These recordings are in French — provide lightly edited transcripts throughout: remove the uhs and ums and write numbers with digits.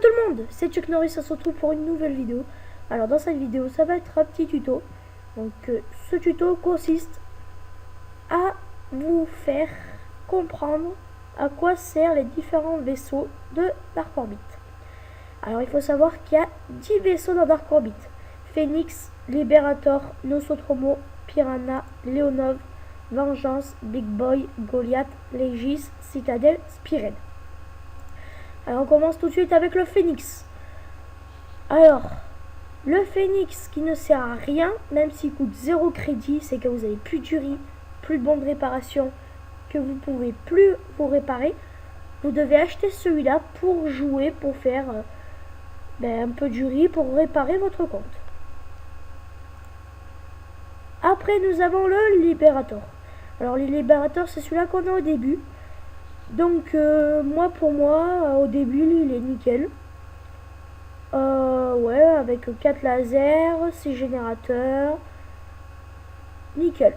tout le monde, c'est Chuck Norris, on se retrouve pour une nouvelle vidéo. Alors dans cette vidéo, ça va être un petit tuto. Donc ce tuto consiste à vous faire comprendre à quoi servent les différents vaisseaux de Dark Orbit. Alors il faut savoir qu'il y a 10 vaisseaux dans Dark Orbit. Phoenix, Liberator, Nostromo, Piranha, Leonov, Vengeance, Big Boy, Goliath, Legis, Citadel, Spearhead. Alors on commence tout de suite avec le Phoenix. Alors, le Phoenix qui ne sert à rien, même s'il coûte 0 crédit, c'est que vous avez plus de jury, plus de bons de réparation, que vous pouvez plus vous réparer. Vous devez acheter celui-là pour jouer, pour faire un peu de jury, pour réparer votre compte. Après nous avons le Liberator. Alors le Liberator, c'est celui-là qu'on a au début. Donc pour moi, au début, lui, il est nickel. Ouais, avec 4 lasers, 6 générateurs. Nickel.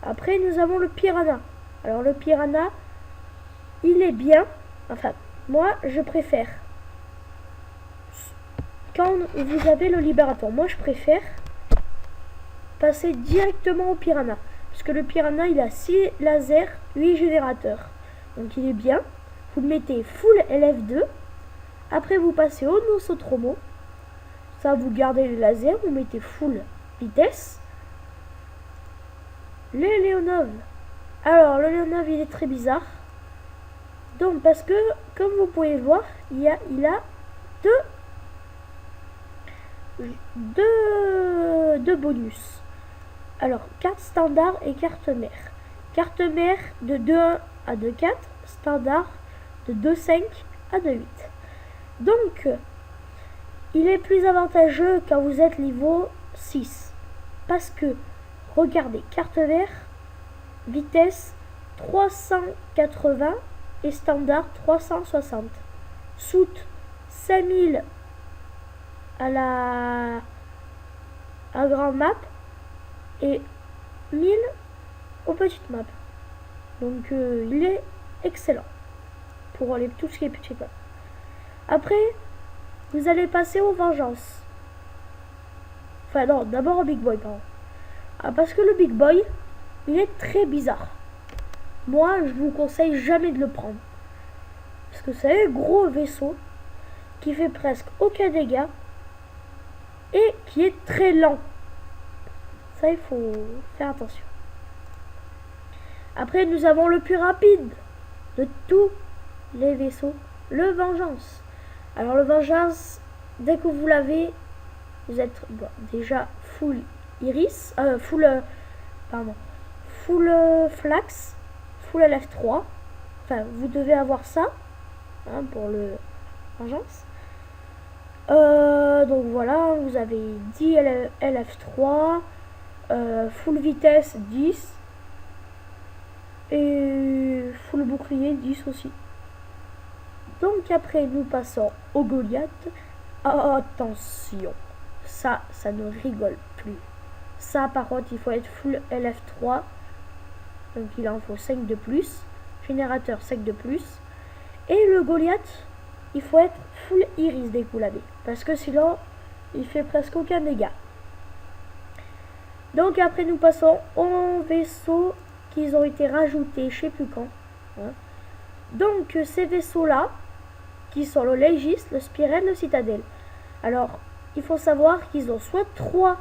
Après, nous avons le Piranha. Alors le Piranha, il est bien. Enfin, moi, je préfère. Quand vous avez le Liberator, moi, je préfère passer directement au Piranha. Parce que le Piranha, il a 6 lasers, 8 générateurs. Donc il est bien. Vous le mettez full LF2. Après vous passez au Nostromo. Ça, vous gardez les lasers. Vous mettez full vitesse. Le Leonov. Alors le Leonov, il est très bizarre. Donc parce que comme vous pouvez le voir, il a deux bonus. Alors carte standard et carte mère. Carte mère de 2.1 à 2.4, standard de 2.5 à 2.8. Donc, il est plus avantageux quand vous êtes niveau 6. Parce que, regardez, carte mère, vitesse 380 et standard 360. Soute 5000 à grande map et 1000 aux petites maps. Donc il est excellent pour tout ce qui est petites maps. Après, vous allez passer aux vengeances. Enfin non, d'abord au Big Boy, pardon. Parce que le Big Boy, il est très bizarre. Moi, je vous conseille jamais de le prendre. Parce que c'est un gros vaisseau qui fait presque aucun dégât et qui est très lent. Ça, il faut faire attention. Après, nous avons le plus rapide de tous les vaisseaux, le Vengeance. Alors, le Vengeance, dès que vous l'avez, vous êtes déjà full iris, full flax, full LF3. Enfin, vous devez avoir ça pour le Vengeance. Donc voilà, vous avez 10 LF3, full vitesse 10. Et full bouclier 10 aussi. Donc après nous passons au Goliath. Attention, ça ne rigole plus. Ça par contre il faut être full LF3. Donc il en faut 5 de plus. Générateur 5 de plus. Et le Goliath, il faut être full iris dès que vous l'avez. Parce que sinon il fait presque aucun dégât. Donc après nous passons au vaisseau. Ils ont été rajoutés, je sais plus quand. Donc ces vaisseaux-là, qui sont le Legis, le Spearhead, le Citadel. Alors, il faut savoir qu'ils ont soit 3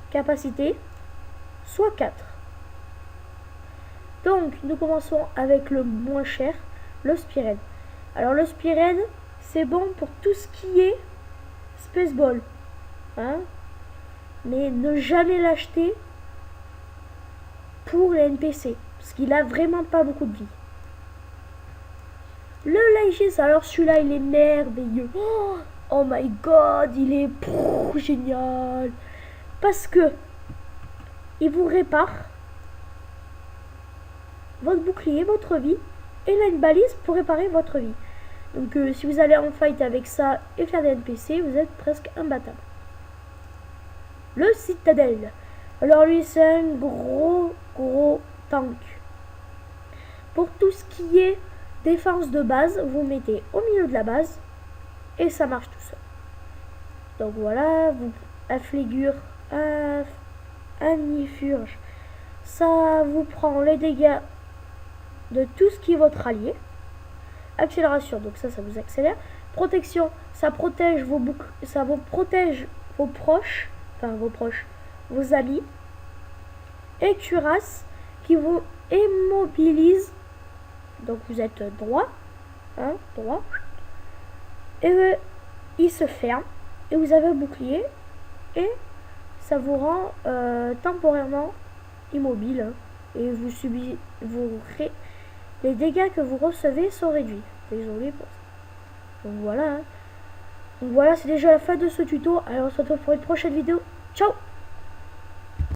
capacités, soit 4. Donc, nous commençons avec le moins cher, le Spearhead. Alors, le Spearhead, c'est bon pour tout ce qui est Spaceball. Mais ne jamais l'acheter pour les NPC, parce qu'il a vraiment pas beaucoup de vie. Le Legis, alors celui-là, il est merveilleux. Oh my god, il est génial. Parce que il vous répare votre bouclier, votre vie, et il a une balise pour réparer votre vie. Donc si vous allez en fight avec ça et faire des NPC, vous êtes presque imbattable. Le Citadel. Alors lui, c'est un gros tank. Pour tout ce qui est défense de base, vous mettez au milieu de la base et ça marche tout seul. Donc voilà, vous affligure, anifurge, ça vous prend les dégâts de tout ce qui est votre allié. Accélération, donc ça vous accélère. Protection, ça protège vos boucles, ça vous protège vos proches, vos amis. Et cuirasse qui vous immobilise. Donc vous êtes droit, droit. Et il se ferme et vous avez un bouclier et ça vous rend temporairement immobile et vous subissez les dégâts que vous recevez sont réduits. Désolé pour ça. Donc voilà. Donc voilà, c'est déjà la fin de ce tuto. Alors on se retrouve pour une prochaine vidéo. Ciao.